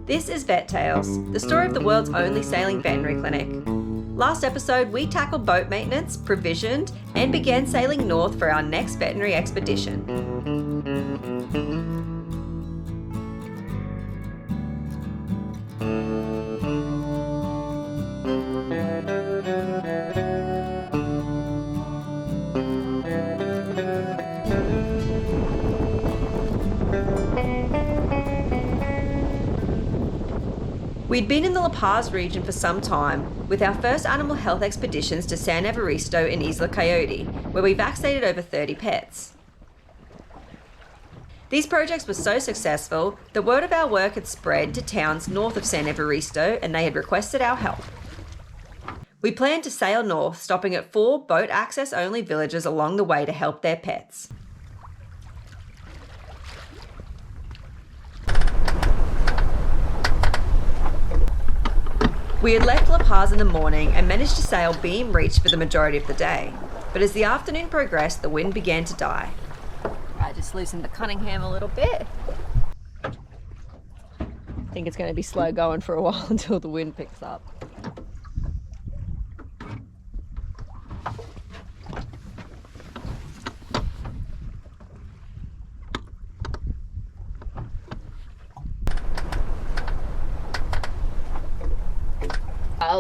This is Vet Tales, the story of the world's only sailing veterinary clinic. Last episode, we tackled boat maintenance, provisioned, and began sailing north for our next veterinary expedition. We'd been in the La Paz region for some time, with our first animal health expeditions to San Evaristo and Isla Coyote, where we vaccinated over 30 pets. These projects were so successful, the word of our work had spread to towns north of San Evaristo, and they had requested our help. We planned to sail north, stopping at 4 boat access only villages along the way to help their pets. We had left La Paz in the morning and managed to sail beam reach for the majority of the day. But as the afternoon progressed, the wind began to die. I just loosened the Cunningham a little bit. I think it's going to be slow going for a while until the wind picks up.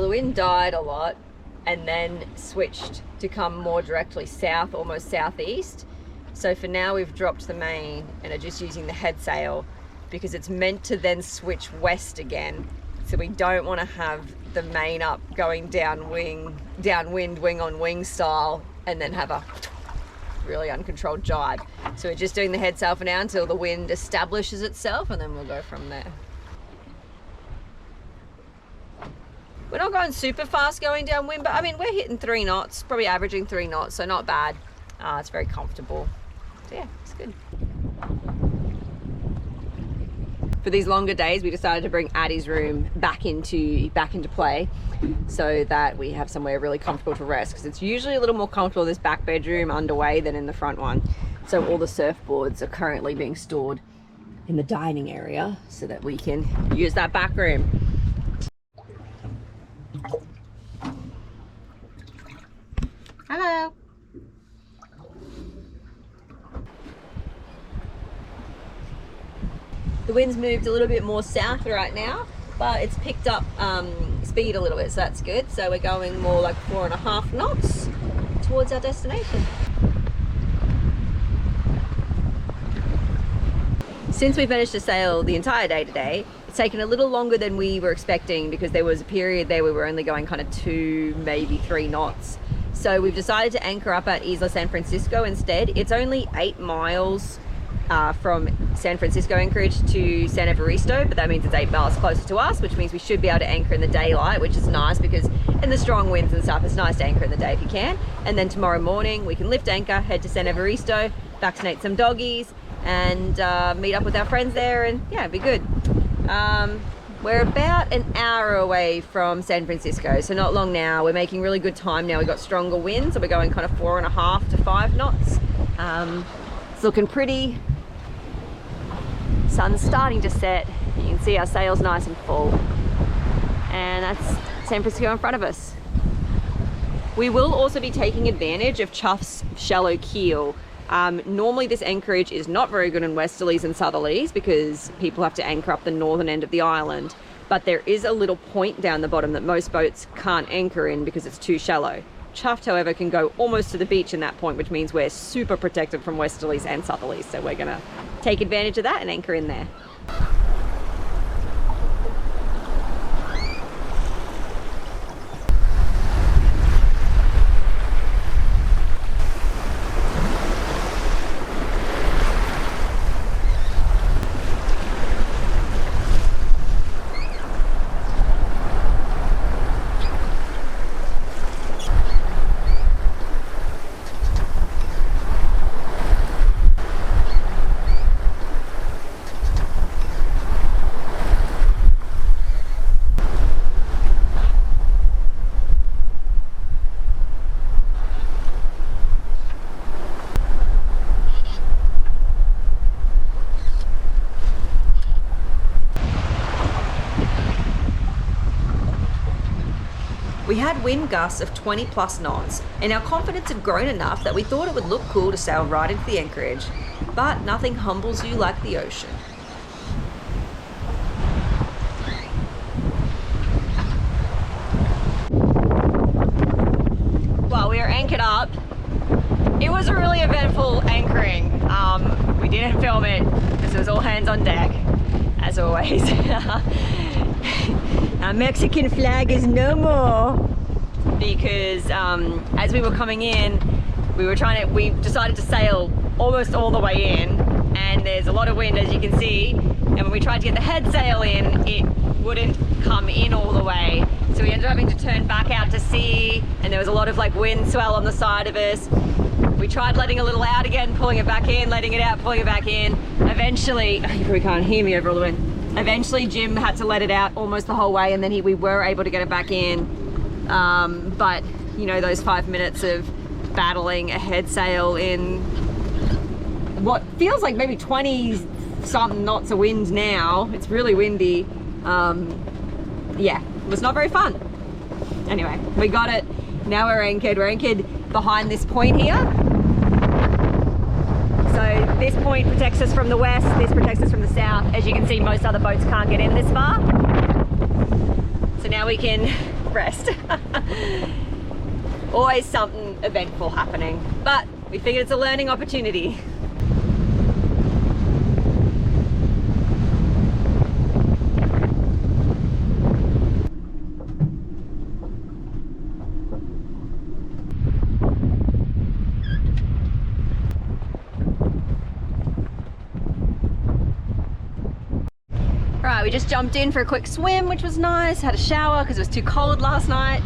The wind died a lot and then switched to come more directly south, almost southeast. So for now we've dropped the main and are just using the head sail because it's meant to then switch west again. So we don't want to have the main up going downwind, wing on wing style, and then have a really uncontrolled jibe. So we're just doing the head sail for now until the wind establishes itself, and then we'll go from there. We're not going super fast going downwind, but I mean, we're hitting 3 knots, probably averaging 3 knots, so not bad. It's very comfortable. So yeah, it's good. For these longer days, we decided to bring Addie's room back into play so that we have somewhere really comfortable to rest, because it's usually a little more comfortable in this back bedroom underway than in the front one. So all the surfboards are currently being stored in the dining area so that we can use that back room. Hello. The wind's moved a little bit more south right now, but it's picked up speed a little bit, so that's good. So we're going more like 4.5 knots towards our destination. Since we managed to sail the entire day today, it's taken a little longer than we were expecting because there was a period there we were only going kind of 2, maybe 3 knots. So we've decided to anchor up at Isla San Francisco instead. It's only 8 miles from San Francisco anchorage to San Evaristo, but that means it's 8 miles closer to us, which means we should be able to anchor in the daylight, which is nice because in the strong winds and stuff, it's nice to anchor in the day if you can. And then tomorrow morning we can lift anchor, head to San Evaristo, vaccinate some doggies, and meet up with our friends there, and yeah, it'd be good. We're about an hour away from San Francisco, so not long now. We're making really good time now. We've got stronger winds, so we're going kind of 4.5 to 5 knots. It's looking pretty. Sun's starting to set. You can see our sail's nice and full. And that's San Francisco in front of us. We will also be taking advantage of Chuffed's shallow keel. Normally this anchorage is not very good in westerlies and southerlies because people have to anchor up the northern end of the island, but there is a little point down the bottom that most boats can't anchor in because it's too shallow. Chuffed, however, can go almost to the beach in that point, which means we're super protected from westerlies and southerlies, so we're gonna take advantage of that and anchor in there. had wind gusts of 20 plus knots, and our confidence had grown enough that we thought it would look cool to sail right into the anchorage. But nothing humbles you like the ocean. Well, we are anchored up. It was a really eventful anchoring. We didn't film it because it was all hands on deck, as always. Our Mexican flag is no more, because as we were coming in, we decided to sail almost all the way in, and there's a lot of wind, as you can see, and when we tried to get the head sail in, it wouldn't come in all the way, so we ended up having to turn back out to sea, and there was a lot of like wind swell on the side of us. We tried letting a little out again, pulling it back in, letting it out, pulling it back in. Eventually, you probably can't hear me over all the wind. Eventually Jim had to let it out almost the whole way, and then we were able to get it back in. But you know, those 5 minutes of battling a head sail in what feels like maybe 20 something knots of wind now, it's really windy. Yeah, it was not very fun. Anyway, we got it. Now we're anchored behind this point here. So this point protects us from the west, this protects us from the south. As you can see, most other boats can't get in this far. So now we can rest. Always something eventful happening, but we figured it's a learning opportunity. Right, we just jumped in for a quick swim, which was nice. Had a shower because it was too cold last night.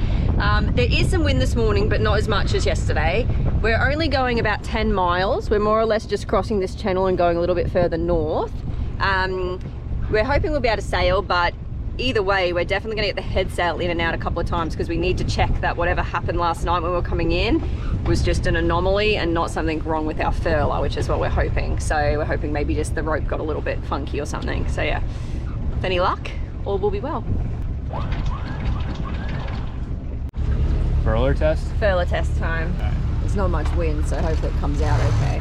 There is some wind this morning, but not as much as yesterday. We're only going about 10 miles. We're more or less just crossing this channel and going a little bit further north. We're hoping we'll be able to sail, but either way, we're definitely gonna get the head sail in and out a couple of times because we need to check that whatever happened last night when we were coming in was just an anomaly and not something wrong with our furler, which is what we're hoping. So we're hoping maybe just the rope got a little bit funky or something. So yeah, with any luck, all will be well. Furler test? Furler test time. Right. There's not much wind, so hopefully it comes out okay.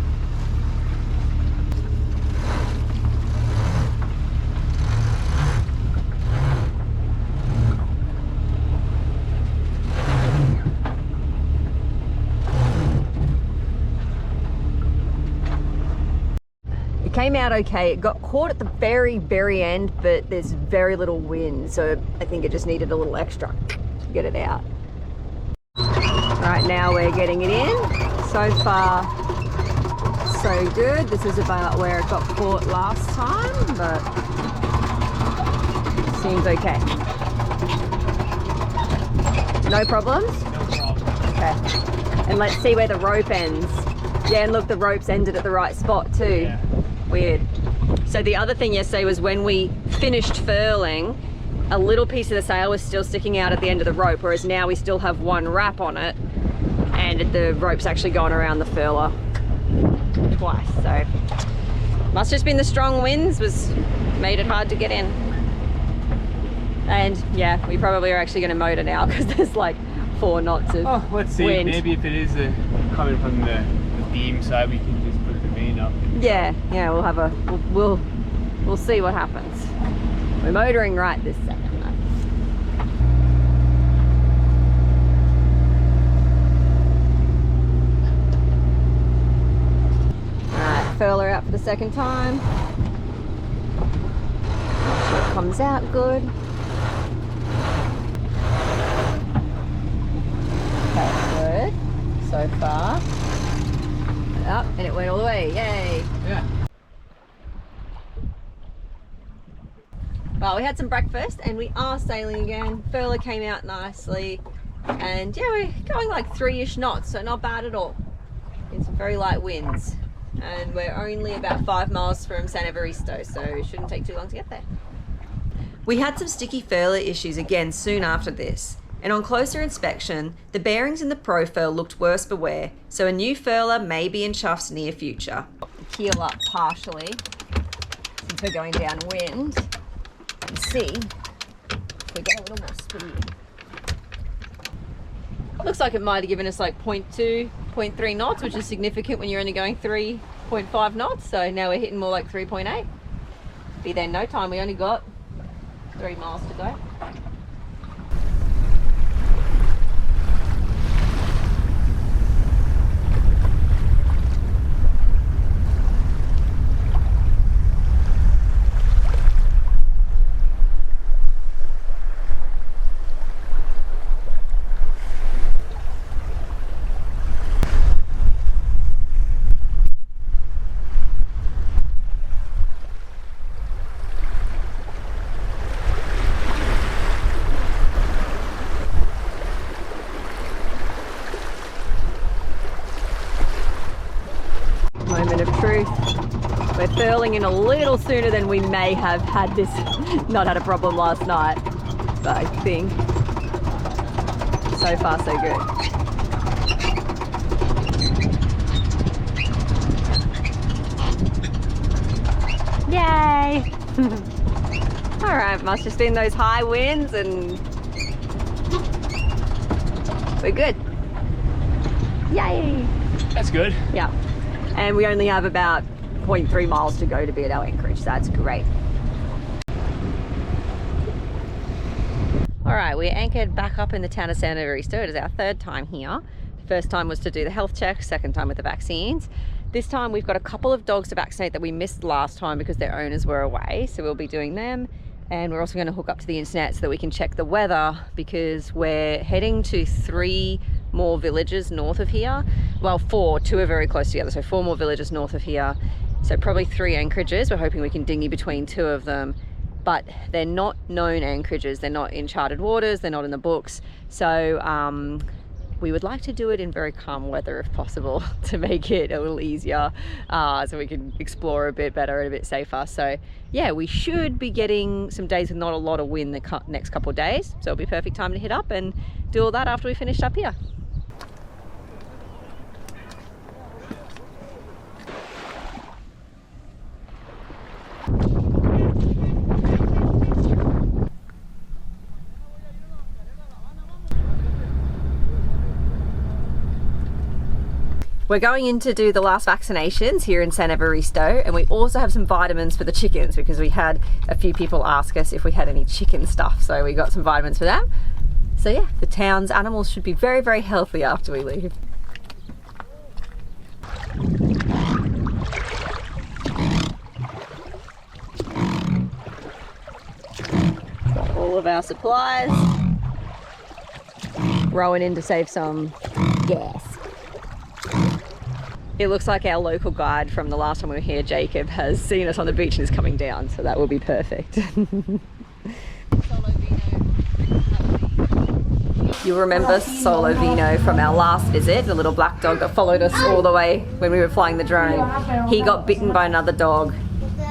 It came out okay. It got caught at the very, very end, but there's very little wind, so I think it just needed a little extra to get it out. Right now we're getting it in. So far, so good. This is about where it got caught last time, but seems okay. No problems? No problem. Okay. And let's see where the rope ends. Yeah, and look, the ropes ended at the right spot too. Yeah. Weird. So the other thing yesterday was when we finished furling, a little piece of the sail was still sticking out at the end of the rope, whereas now we still have one wrap on it, and the rope's actually gone around the furler twice. So must just been the strong winds made it hard to get in. And yeah, we probably are actually going to motor now because there's like 4 knots of let's see. wind. Maybe if it is coming from the beam side, we can just put the main up. Yeah, we'll have a we'll see what happens. We're motoring right this second though. Alright, furler out for the second time. Make sure it comes out good. Okay, good. So far. Up, and it went all the way, yay! Yeah. Well, we had some breakfast and we are sailing again. Furler came out nicely, and yeah, we're going like 3-ish knots, so not bad at all. In some very light winds, and we're only about 5 miles from San Evaristo, so it shouldn't take too long to get there. We had some sticky furler issues again soon after this, and on closer inspection, the bearings in the Pro Furl looked worse for wear, so a new furler may be in Chuff's near future. Keel up partially, since we're going downwind, and see if we get a little more speed. Looks like it might have given us like 0.2, 0.3 knots, which is significant when you're only going 3.5 knots. So now we're hitting more like 3.8. Be there in no time. We only got 3 miles to go. Moment of truth. We're furling in a little sooner than we may have had this not had a problem last night, but I think so far so good. Yay! Alright, must just been those high winds and we're good. Yay! That's good. Yeah. And we only have about 0.3 miles to go to be at our anchorage, so that's great. All right, we're anchored back up in the town of San Evaristo. It is our 3rd time here. First time was to do the health check, 2nd time with the vaccines. This time we've got a couple of dogs to vaccinate that we missed last time because their owners were away, so we'll be doing them. And we're also going to hook up to the internet so that we can check the weather because we're heading to 3 more villages north of here. Well, 4, 2 are very close together, so 4 more villages north of here. So probably 3 anchorages. We're hoping we can dinghy between 2 of them, but they're not known anchorages. They're not in charted waters, they're not in the books. So we would like to do it in very calm weather if possible to make it a little easier so we can explore a bit better and a bit safer. So yeah, we should be getting some days with not a lot of wind the next couple of days. So it'll be a perfect time to hit up and do all that after we finish up here. We're going in to do the last vaccinations here in San Evaristo, and we also have some vitamins for the chickens because we had a few people ask us if we had any chicken stuff, so we got some vitamins for them. So yeah, the town's animals should be very, very healthy after we leave. Got all of our supplies. Rowing in to save some gas. It looks like our local guide from the last time we were here, Jacob, has seen us on the beach and is coming down, so that will be perfect. You'll remember Solo Vino from our last visit, the little black dog that followed us all the way when we were flying the drone. He got bitten by another dog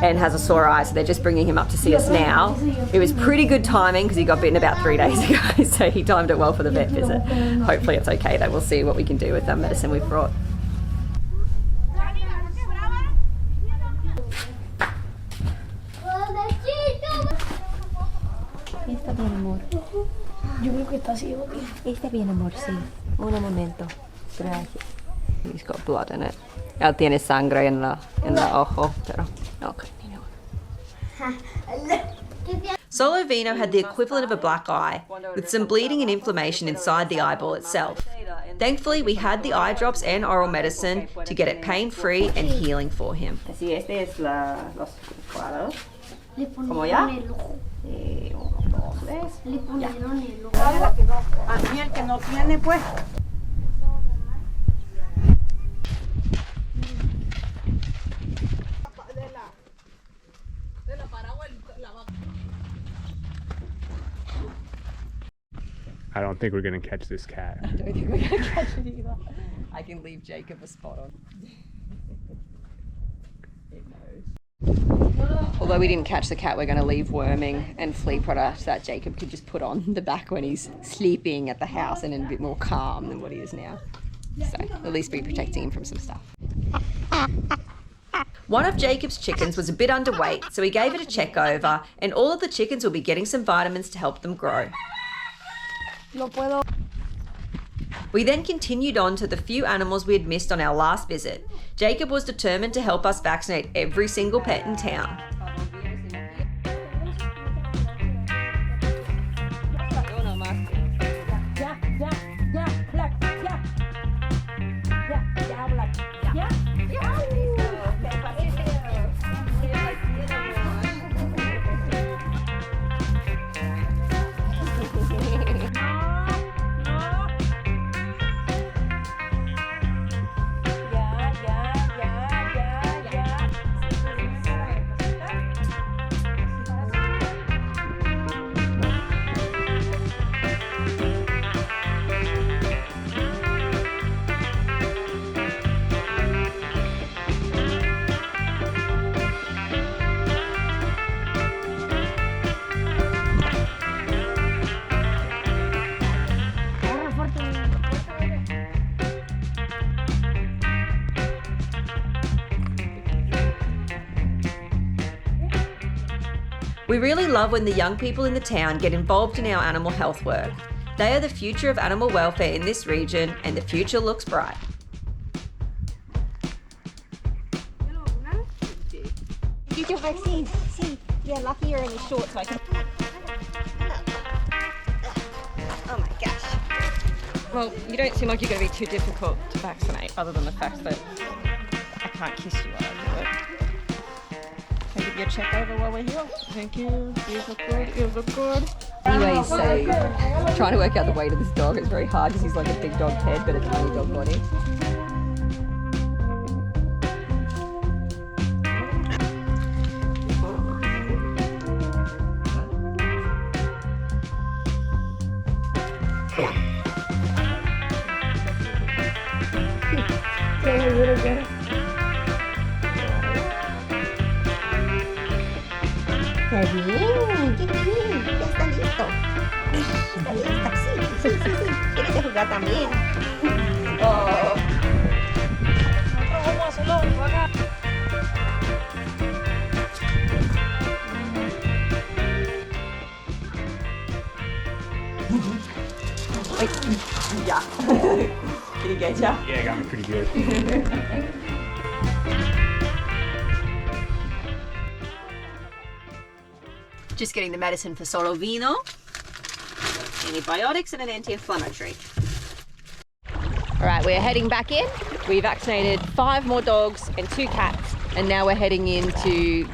and has a sore eye, so they're just bringing him up to see us now. It was pretty good timing because he got bitten about 3 days ago, so he timed it well for the vet visit. Hopefully it's okay though. We'll see what we can do with the medicine we've brought. Está bien, amor. Yo creo que está ciego, tío. Está bien, amor, sí. Un momento. Gracias. He's got blood in it. Él tiene sangre en la ojo, pero okay. Solo Vino had the equivalent of a black eye, with some bleeding and inflammation inside the eyeball itself. Thankfully, we had the eye drops and oral medicine to get it pain-free and healing for him. Así, este es los cuadros. ¿Como ya? Y 1, 2, 3. Le ponieron el ojo. A mí el que no tiene, pues. I don't think we're gonna catch this cat. I don't think we're gonna catch it either. I can leave Jacob a spot on. It knows. Although we didn't catch the cat, we're going to leave worming and flea product that Jacob could just put on the back when he's sleeping at the house and in a bit more calm than what he is now. So at least be protecting him from some stuff. One of Jacob's chickens was a bit underweight, so we gave it a check over, and all of the chickens will be getting some vitamins to help them grow. No puedo. We then continued on to the few animals we had missed on our last visit. Jacob was determined to help us vaccinate every single pet in town. We really love when the young people in the town get involved in our animal health work. They are the future of animal welfare in this region, and the future looks bright. Get your vaccine. See, yeah, lucky you're only short, so I can. Oh my gosh. Well, you don't seem like you're going to be too difficult to vaccinate, other than the fact that I can't kiss you while I do it. Can I give you a check over while we're here? Thank you. Ears look good. Ears look good. Anyway, so trying to work out the weight of this dog is very hard because he's like a big dog head, but a tiny dog body. Qué bien, qué bien. Ya está listo. Está listo, sí, sí, sí, sí. Tienes que jugar también. Oh. Vamos a hacerlo acá. Yeah. Did he get ya? Yeah, got me pretty good. Just getting the medicine for solo Vino, antibiotics and an anti-inflammatory. All right, we're heading back in. We vaccinated 5 more dogs and 2 cats, and now we're heading in to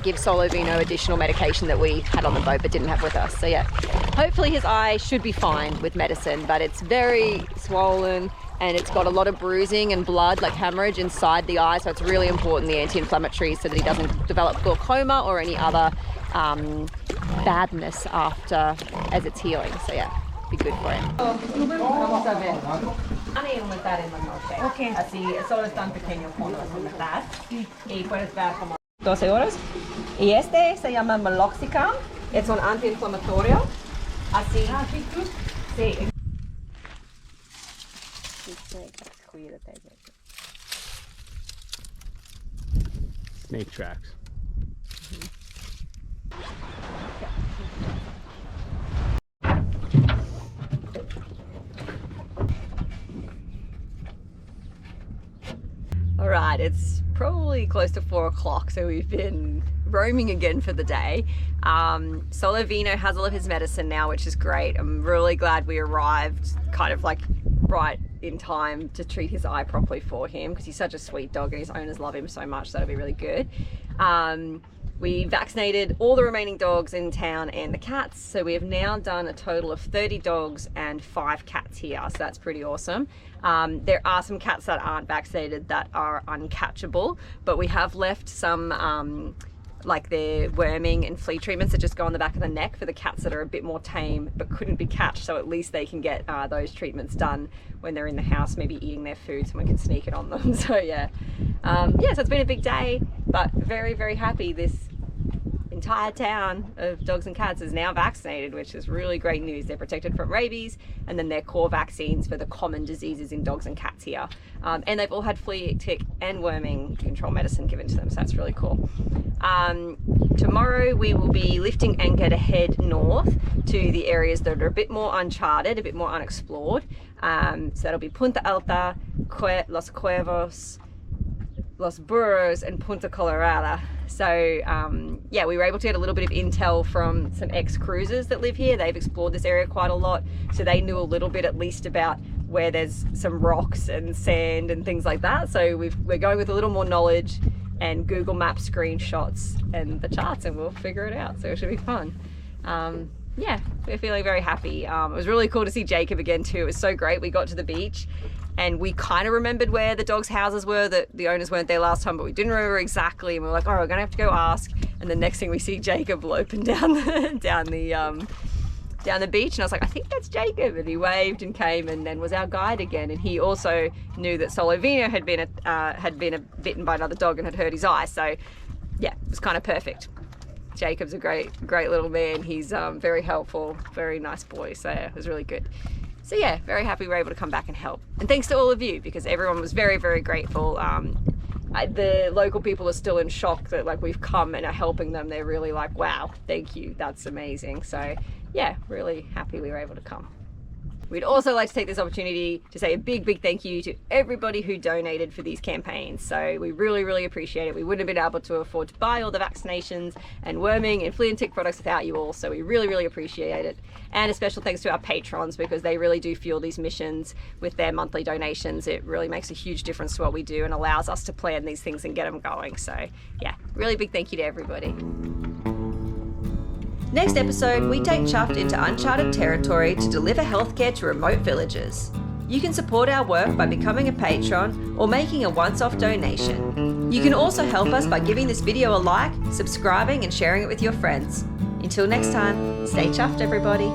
give Solo Vino additional medication that we had on the boat but didn't have with us. So yeah, hopefully his eye should be fine with medicine, but it's very swollen and it's got a lot of bruising and blood, like hemorrhage inside the eye, so it's really important, the anti-inflammatory, so that he doesn't develop glaucoma or any other badness after as it's healing. So yeah, be good for him. Vamos a ver. Van a aumentar en la noche. Okay. Así, solo están pequeños con la humedad. Y puedes ver como 12 horas. Y este se llama meloxicam. Es un antiinflamatorio. Así. Sí. Snake tracks. All right, it's probably close to 4 o'clock, so we've been roaming again for the day. Solo Vino has all of his medicine now, which is great. I'm really glad we arrived kind of like right in time to treat his eye properly for him, because he's such a sweet dog and his owners love him so much, so that'll be really good. We vaccinated all the remaining dogs in town and the cats, so we have now done a total of 30 dogs and 5 cats here, so that's pretty awesome. There are some cats that aren't vaccinated that are uncatchable, but we have left some like their worming and flea treatments that just go on the back of the neck for the cats that are a bit more tame but couldn't be catched, so at least they can get those treatments done when they're in the house, maybe eating their food, someone can sneak it on them. So yeah, so it's been a big day, but very, very happy. This entire town of dogs and cats is now vaccinated, which is really great news. They're protected from rabies, and then they're core vaccines for the common diseases in dogs and cats here. And they've all had flea, tick and worming control medicine given to them, so that's really cool. Tomorrow we will be lifting anchor to head north to the areas that are a bit more uncharted, a bit more unexplored. So that'll be Punta Alta, Los Cuervos, Los Burros, and Punta Colorada. So yeah, we were able to get a little bit of intel from some ex-cruisers that live here. They've explored this area quite a lot, so they knew a little bit at least about where there's some rocks and sand and things like that. So we're going with a little more knowledge and Google Maps screenshots and the charts, and we'll figure it out. So it should be fun. Yeah, we're feeling very happy. It was really cool to see Jacob again too. It was so great. We got to the beach and we kind of remembered where the dogs' houses were, that the owners weren't there last time, but we didn't remember exactly. And we were like, oh, we're gonna have to go ask. And the next thing we see Jacob loping down the beach, and I was like, I think that's Jacob, and he waved and came and then was our guide again. And he also knew that Solo Vino had been bitten by another dog and had hurt his eye. So yeah, it was kind of perfect. Jacob's a great little man. He's very helpful, very nice boy. So yeah, it was really good. So yeah, very happy we were able to come back and help. And thanks to all of you, because everyone was very, very grateful. The local people are still in shock that like we've come and are helping them. They're really like, wow, thank you, that's amazing. So yeah, really happy we were able to come. We'd also like to take this opportunity to say a big thank you to everybody who donated for these campaigns. So we really appreciate it. We wouldn't have been able to afford to buy all the vaccinations and worming and flea and tick products without you all. So we really appreciate it. And a special thanks to our patrons, because they really do fuel these missions with their monthly donations. It really makes a huge difference to what we do and allows us to plan these things and get them going. So yeah, really big thank you to everybody. Next episode, we take Chuffed into uncharted territory to deliver healthcare to remote villages. You can support our work by becoming a patron or making a once-off donation. You can also help us by giving this video a like, subscribing, and sharing it with your friends. Until next time, stay chuffed, everybody.